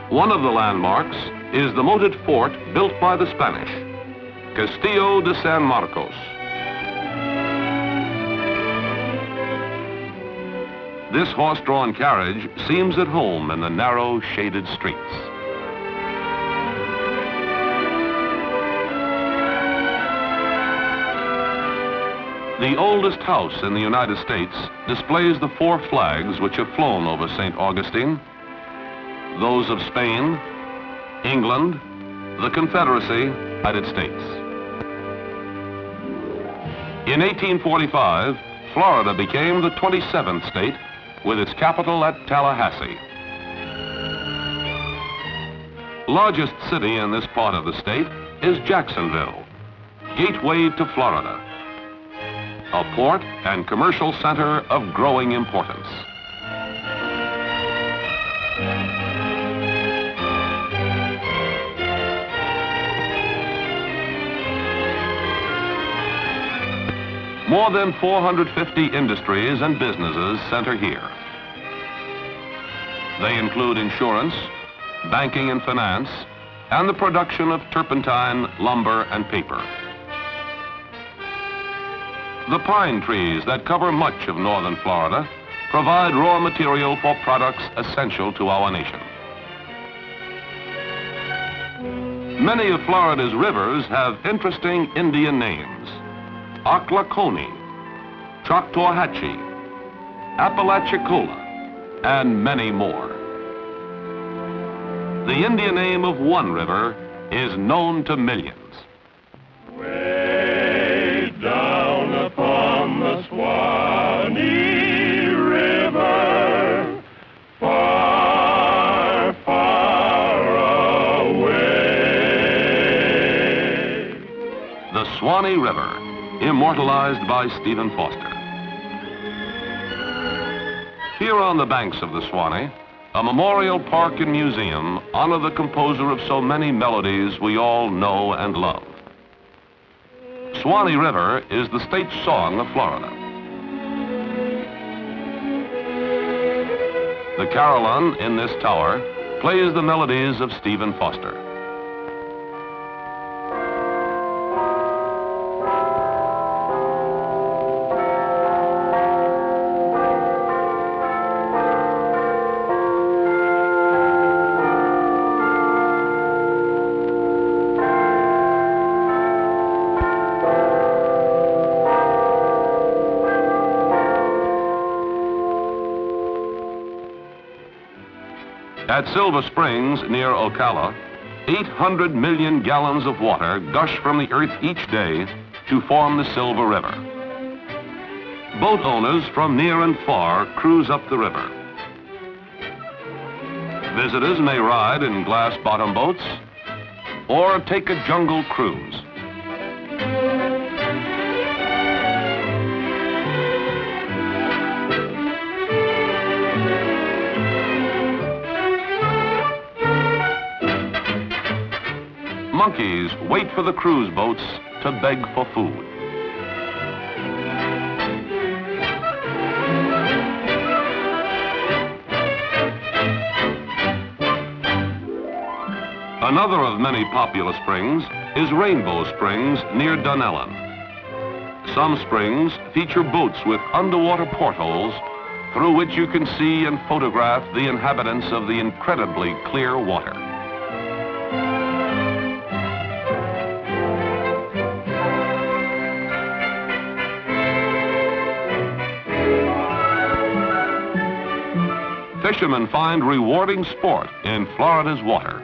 One of the landmarks is the moated fort built by the Spanish, Castillo de San Marcos. This horse-drawn carriage seems at home in the narrow, shaded streets. The oldest house in the United States displays the 4 flags which have flown over St. Augustine: those of Spain, England, the Confederacy, United States. In 1845, Florida became the 27th state, with its capital at Tallahassee. Largest city in this part of the state is Jacksonville, gateway to Florida, a port and commercial center of growing importance. More than 450 industries and businesses center here. They include insurance, banking and finance, and the production of turpentine, lumber, and paper. The pine trees that cover much of northern Florida provide raw material for products essential to our nation. Many of Florida's rivers have interesting Indian names: Ocklaconee, Choctawhatchee, Apalachicola, and many more. The Indian name of one river is known to millions. Way down upon the Swanee River, far, far away. The Swanee River, immortalized by Stephen Foster. Here on the banks of the Swanee, a memorial park and museum honor the composer of so many melodies we all know and love. Swanee River is the state song of Florida. The carillon in this tower plays the melodies of Stephen Foster. At Silver Springs, near Ocala, 800 million gallons of water gush from the earth each day to form the Silver River. Boat owners from near and far cruise up the river. Visitors may ride in glass-bottom boats or take a jungle cruise. Monkeys wait for the cruise boats to beg for food. Another of many popular springs is Rainbow Springs near Dunellen. Some springs feature boats with underwater portholes through which you can see and photograph the inhabitants of the incredibly clear water. Fishermen find rewarding sport in Florida's water.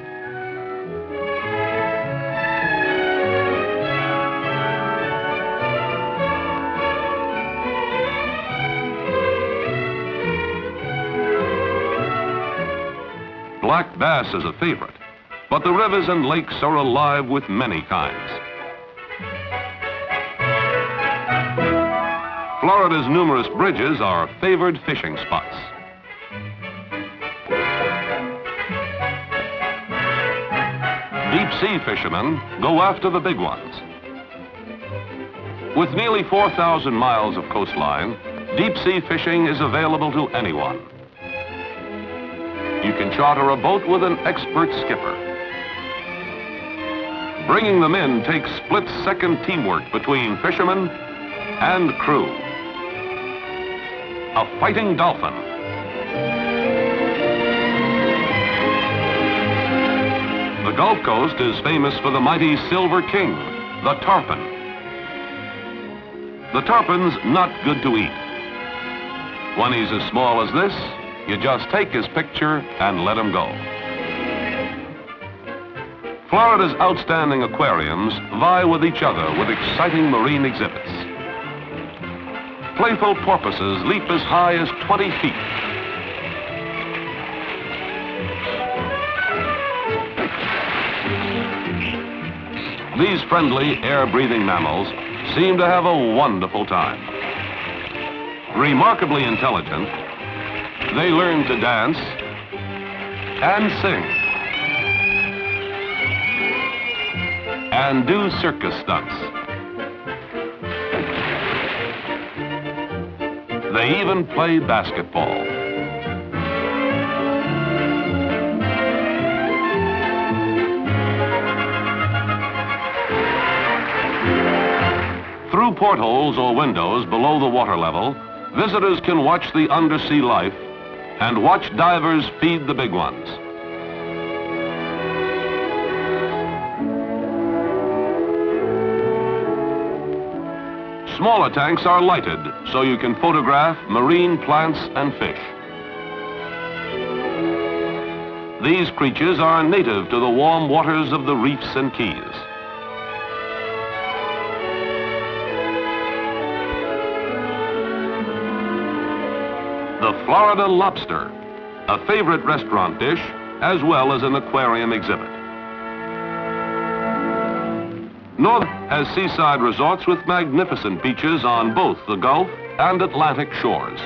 Black bass is a favorite, but the rivers and lakes are alive with many kinds. Florida's numerous bridges are favored fishing spots. Deep-sea fishermen go after the big ones. With nearly 4,000 miles of coastline, deep-sea fishing is available to anyone. you can charter a boat with an expert skipper. Bringing them in takes split-second teamwork between fishermen and crew. A fighting dolphin. The Gulf Coast is famous for the mighty Silver King, the tarpon. The tarpon's not good to eat. When he's as small as this, you just take his picture and let him go. Florida's outstanding aquariums vie with each other with exciting marine exhibits. Playful porpoises leap as high as 20 feet. These friendly, air-breathing mammals seem to have a wonderful time. Remarkably intelligent, they learn to dance and sing and do circus stunts. They even play basketball. Through portholes or windows below the water level, visitors can watch the undersea life and watch divers feed the big ones. Smaller tanks are lighted so you can photograph marine plants and fish. These creatures are native to the warm waters of the reefs and keys. The Florida lobster, a favorite restaurant dish as well as an aquarium exhibit. North has seaside resorts with magnificent beaches on both the Gulf and Atlantic shores.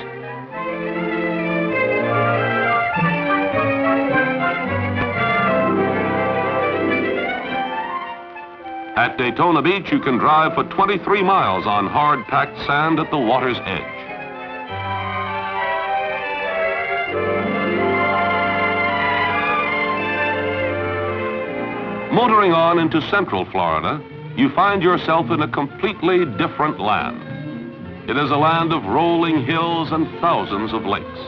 At Daytona Beach, you can drive for 23 miles on hard-packed sand at the water's edge. Motoring on into central Florida, you find yourself in a completely different land. It is a land of rolling hills and thousands of lakes.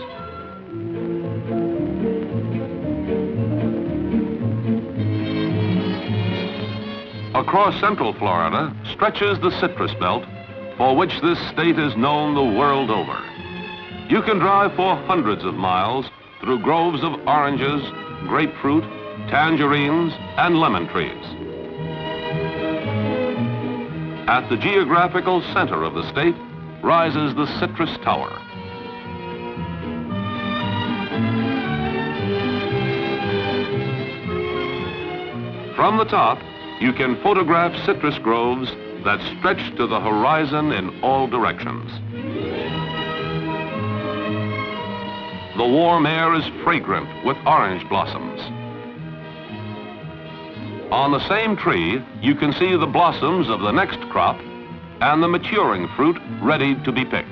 Across central Florida stretches the citrus belt, for which this state is known the world over. You can drive for hundreds of miles through groves of oranges, grapefruit, tangerines, and lemon trees. At the geographical center of the state rises the Citrus Tower. From the top, you can photograph citrus groves that stretch to the horizon in all directions. The warm air is fragrant with orange blossoms. On the same tree, you can see the blossoms of the next crop and the maturing fruit ready to be picked.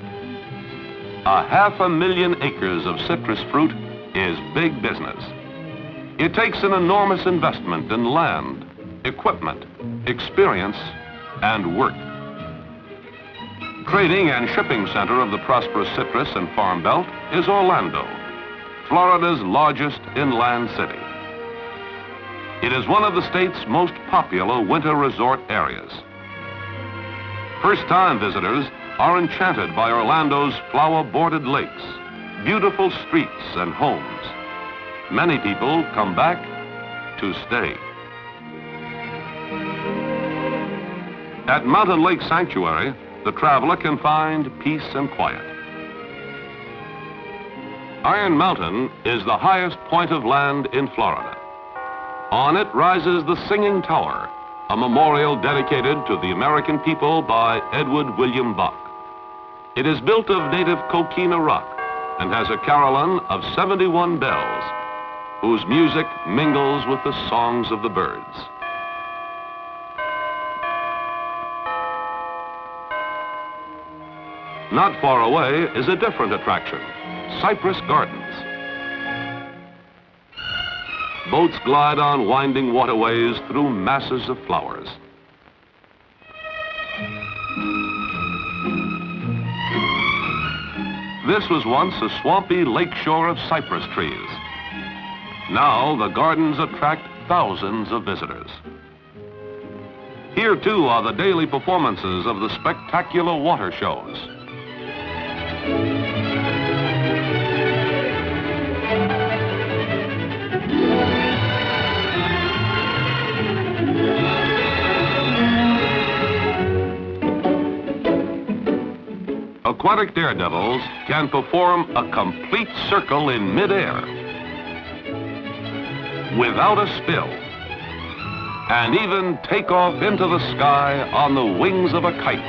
500,000 acres of citrus fruit is big business. It takes an enormous investment in land, equipment, experience, and work. Trading and shipping center of the prosperous citrus and farm belt is Orlando, Florida's largest inland city. It is one of the state's most popular winter resort areas. First-time visitors are enchanted by Orlando's flower-bordered lakes, beautiful streets and homes. Many people come back to stay. At Mountain Lake Sanctuary, the traveler can find peace and quiet. Iron Mountain is the highest point of land in Florida. On it rises the Singing Tower, a memorial dedicated to the American people by Edward William Buck. It is built of native coquina rock and has a carillon of 71 bells, whose music mingles with the songs of the birds. Not far away is a different attraction, Cypress Gardens. boats glide on winding waterways through masses of flowers. This was once a swampy lakeshore of cypress trees. Now the gardens attract thousands of visitors. Here too are the daily performances of the spectacular water shows. Aquatic daredevils can perform a complete circle in midair without a spill, and even take off into the sky on the wings of a kite.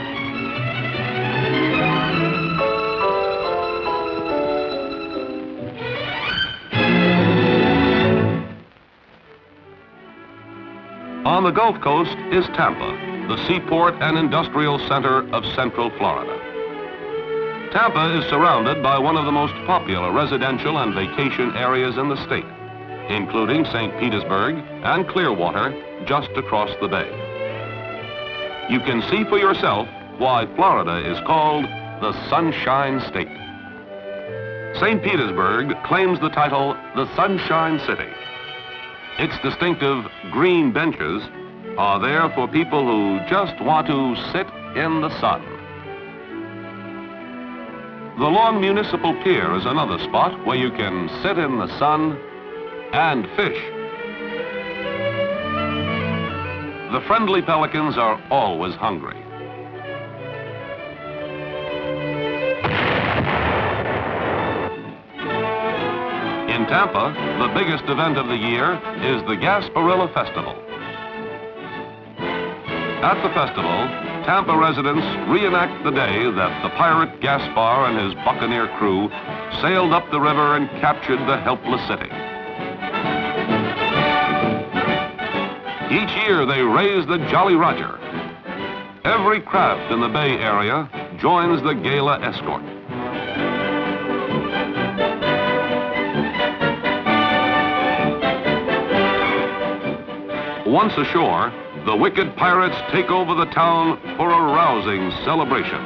On the Gulf Coast is Tampa, the seaport and industrial center of Central Florida. Tampa is surrounded by one of the most popular residential and vacation areas in the state, including St. Petersburg and Clearwater just across the bay. You can see for yourself why Florida is called the Sunshine State. St. Petersburg claims the title the Sunshine City. Its distinctive green benches are there for people who just want to sit in the sun. The long municipal pier is another spot where you can sit in the sun and fish. The friendly pelicans are always hungry. In Tampa, the biggest event of the year is the Gasparilla Festival. At the festival, Tampa residents reenact the day that the pirate Gaspar and his buccaneer crew sailed up the river and captured the helpless city. Each year they raise the Jolly Roger. Every craft in the Bay Area joins the gala escort. Once ashore, the wicked pirates take over the town for a rousing celebration,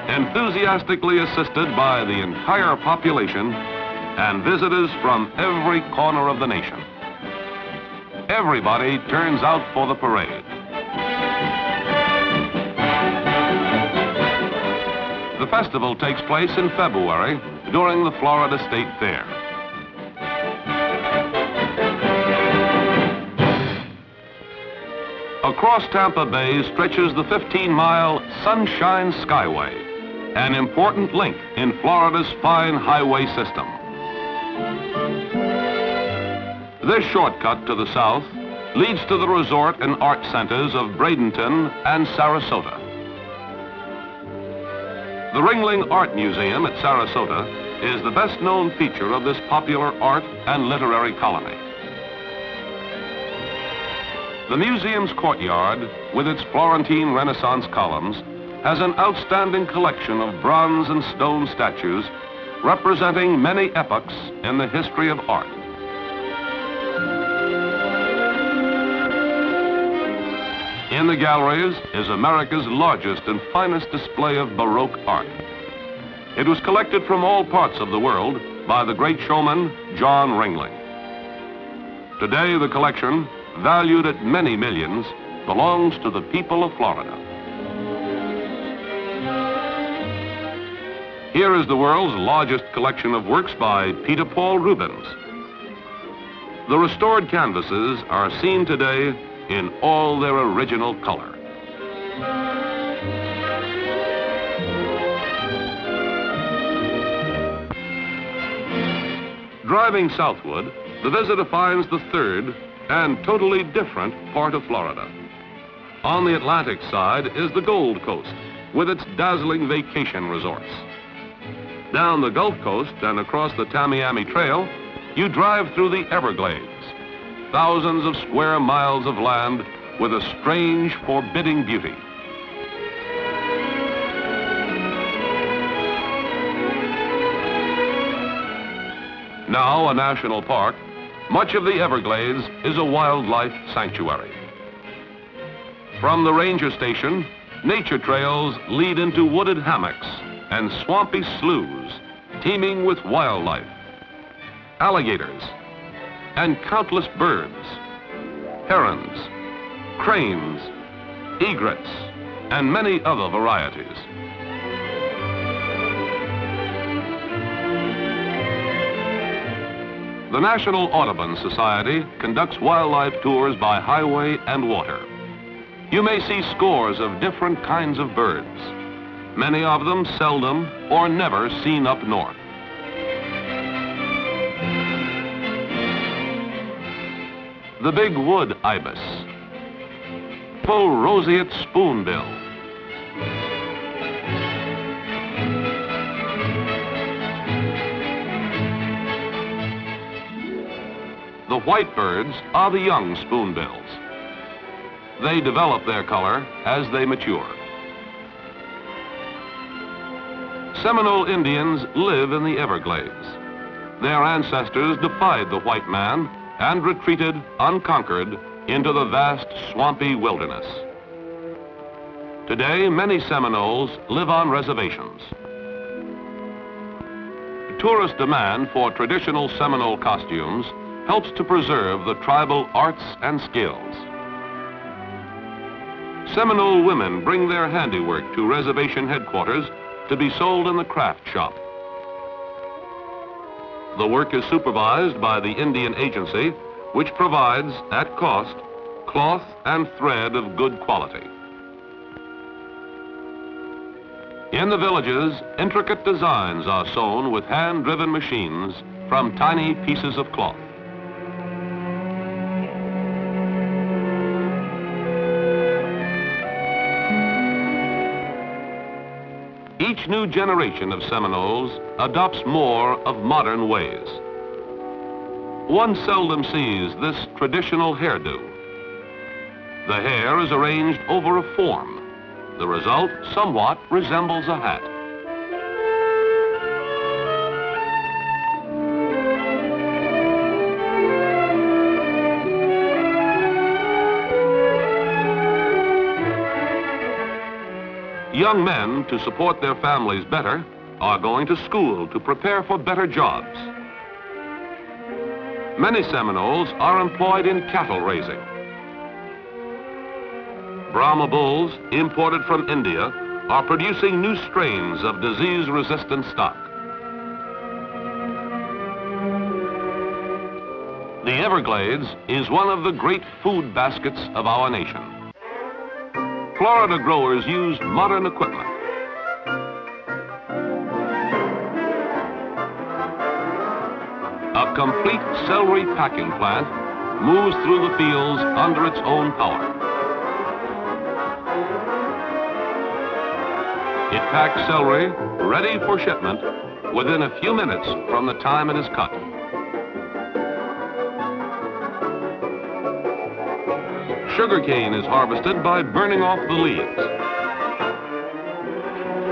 enthusiastically assisted by the entire population and visitors from every corner of the nation. Everybody turns out for the parade. The festival takes place in February during the Florida State Fair. Across Tampa Bay stretches the 15-mile Sunshine Skyway, an important link in Florida's fine highway system. This shortcut to the south leads to the resort and art centers of Bradenton and Sarasota. The Ringling Art Museum at Sarasota is the best-known feature of this popular art and literary colony. The museum's courtyard, with its Florentine Renaissance columns, has an outstanding collection of bronze and stone statues representing many epochs in the history of art. In the galleries is America's largest and finest display of Baroque art. It was collected from all parts of the world by the great showman, John Ringling. Today, the collection, valued at many millions, belongs to the people of Florida. Here is the world's largest collection of works by Peter Paul Rubens. The restored canvases are seen today in all their original color. Driving southward, the visitor finds the third and totally different part of Florida. On the Atlantic side is the Gold Coast, with its dazzling vacation resorts. Down the Gulf Coast and across the Tamiami Trail, you drive through the Everglades, thousands of square miles of land with a strange, forbidding beauty. Now a national park, Much of the Everglades is a wildlife sanctuary. From the ranger station, nature trails lead into wooded hammocks and swampy sloughs teeming with wildlife, alligators, and countless birds, herons, cranes, egrets, and many other varieties. The National Audubon Society conducts wildlife tours by highway and water. You may see scores of different kinds of birds, many of them seldom or never seen up north. The big wood ibis, full roseate spoonbill, the white birds are the young spoonbills. They develop their color as they mature. Seminole Indians live in the Everglades. Their ancestors defied the white man and retreated unconquered into the vast swampy wilderness. Today, many Seminoles live on reservations. Tourist demand for traditional Seminole costumes helps to preserve the tribal arts and skills. Seminole women bring their handiwork to reservation headquarters to be sold in the craft shop. The work is supervised by the Indian Agency, which provides, at cost, cloth and thread of good quality. In the villages, intricate designs are sewn with hand-driven machines from tiny pieces of cloth. Each new generation of Seminoles adopts more of modern ways. One seldom sees this traditional hairdo. The hair is arranged over a form. The result somewhat resembles a hat. Young men, to support their families better, are going to school to prepare for better jobs. Many Seminoles are employed in cattle raising. Brahma bulls, imported from India, are producing new strains of disease-resistant stock. The Everglades is one of the great food baskets of our nation. Florida growers use modern equipment. A complete celery packing plant moves through the fields under its own power. It packs celery ready for shipment within a few minutes from the time it is cut. Sugarcane is harvested by burning off the leaves.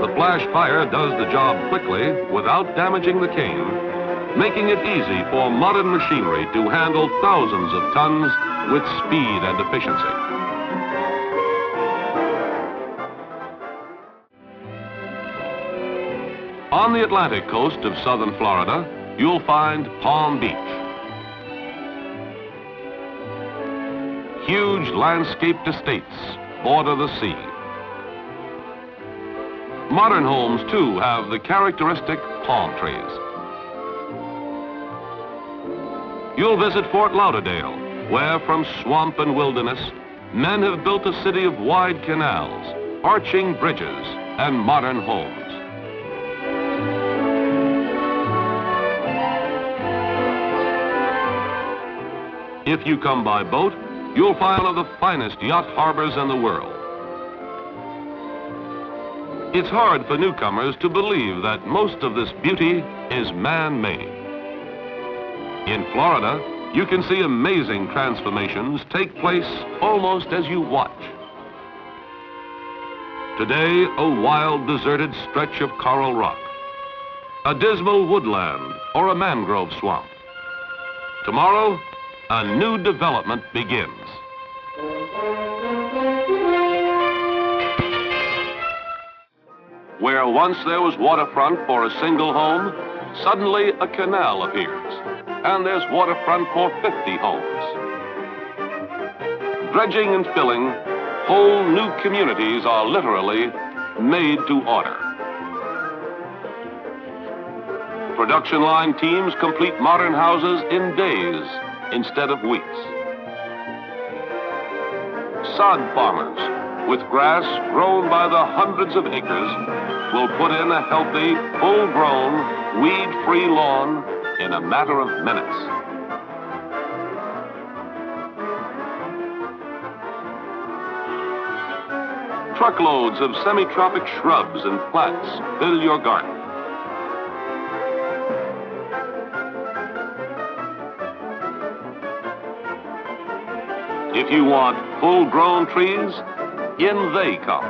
The flash fire does the job quickly without damaging the cane, making it easy for modern machinery to handle thousands of tons with speed and efficiency. On the Atlantic coast of southern Florida, you'll find Palm Beach. Huge landscaped estates border the sea. Modern homes, too, have the characteristic palm trees. You'll visit Fort Lauderdale, where from swamp and wilderness, men have built a city of wide canals, arching bridges, and modern homes. If you come by boat, you'll find one of the finest yacht harbors in the world. It's hard for newcomers to believe that most of this beauty is man-made. In Florida, you can see amazing transformations take place almost as you watch. Today, a wild, deserted stretch of coral rock, a dismal woodland, or a mangrove swamp. Tomorrow, a new development begins. Where once there was waterfront for a single home, suddenly a canal appears, and there's waterfront for 50 homes. Dredging and filling, whole new communities are literally made to order. Production line teams complete modern houses in days instead of weeks. Sod farmers, with grass grown by the hundreds of acres, will put in a healthy, full-grown, weed-free lawn in a matter of minutes. Truckloads of semi-tropic shrubs and plants fill your garden. If you want full-grown trees, in they come.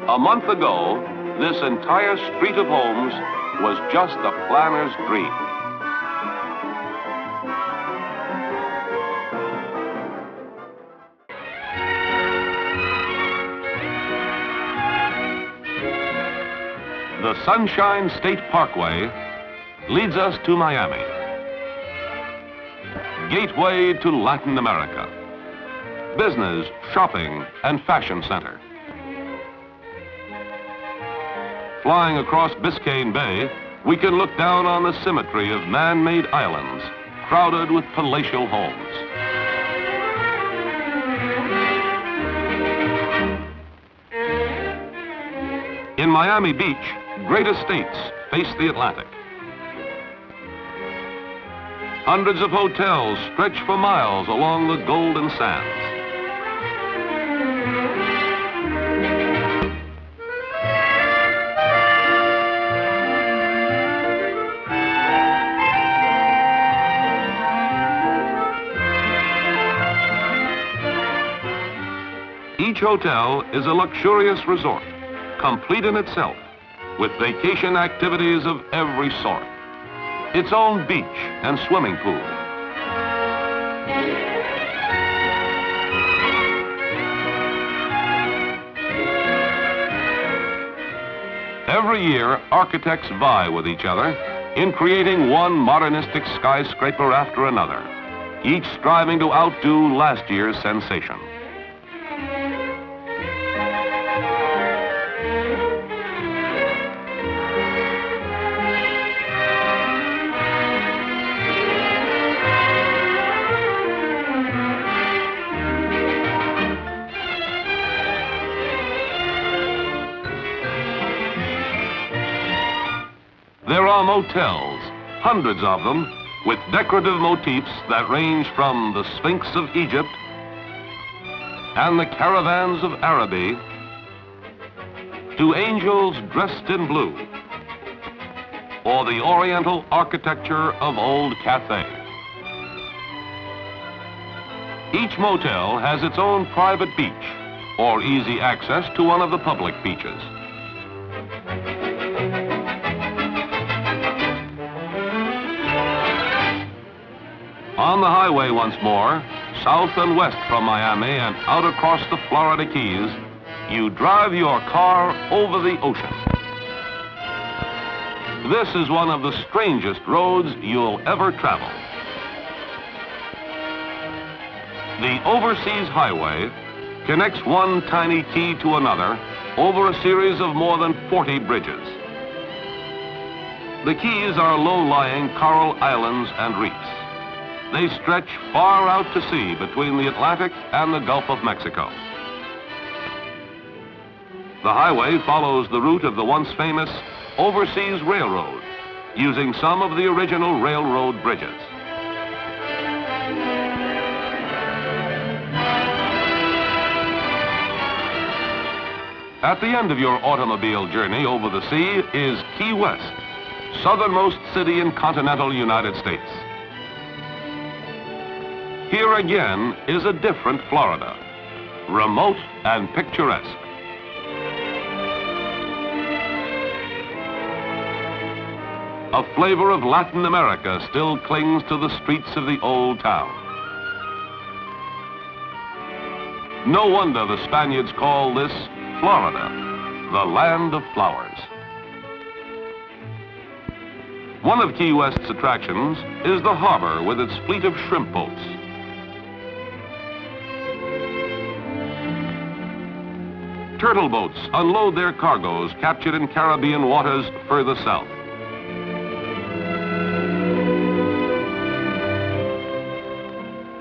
A month ago, this entire street of homes was just a planner's dream. The Sunshine State Parkway leads us to Miami, gateway to Latin America, business, shopping, and fashion center. Flying across Biscayne Bay, we can look down on the symmetry of man-made islands crowded with palatial homes. In Miami Beach, great estates face the Atlantic. Hundreds of hotels stretch for miles along the golden sands. Each hotel is a luxurious resort, complete in itself, with vacation activities of every sort. Its own beach and swimming pool. Every year, architects vie with each other in creating one modernistic skyscraper after another, each striving to outdo last year's sensation. There are motels, hundreds of them, with decorative motifs that range from the Sphinx of Egypt and the caravans of Araby to angels dressed in blue, or the oriental architecture of old Cathay. Each motel has its own private beach or easy access to one of the public beaches. On the highway once more, south and west from Miami and out across the Florida Keys, you drive your car over the ocean. This is one of the strangest roads you'll ever travel. The Overseas Highway connects one tiny key to another over a series of more than 40 bridges. The keys are low-lying coral islands and reefs. They stretch far out to sea between the Atlantic and the Gulf of Mexico. The highway follows the route of the once famous Overseas Railroad, using some of the original railroad bridges. At the end of your automobile journey over the sea is Key West, southernmost city in continental United States. Here again is a different Florida, remote and picturesque. A flavor of Latin America still clings to the streets of the old town. No wonder the Spaniards call this Florida, the land of flowers. One of Key West's attractions is the harbor with its fleet of shrimp boats. Turtle boats unload their cargoes captured in Caribbean waters further south.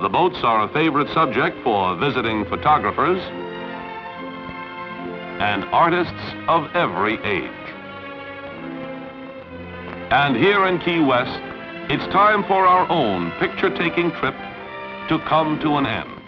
The boats are a favorite subject for visiting photographers and artists of every age. And here in Key West, it's time for our own picture-taking trip to come to an end.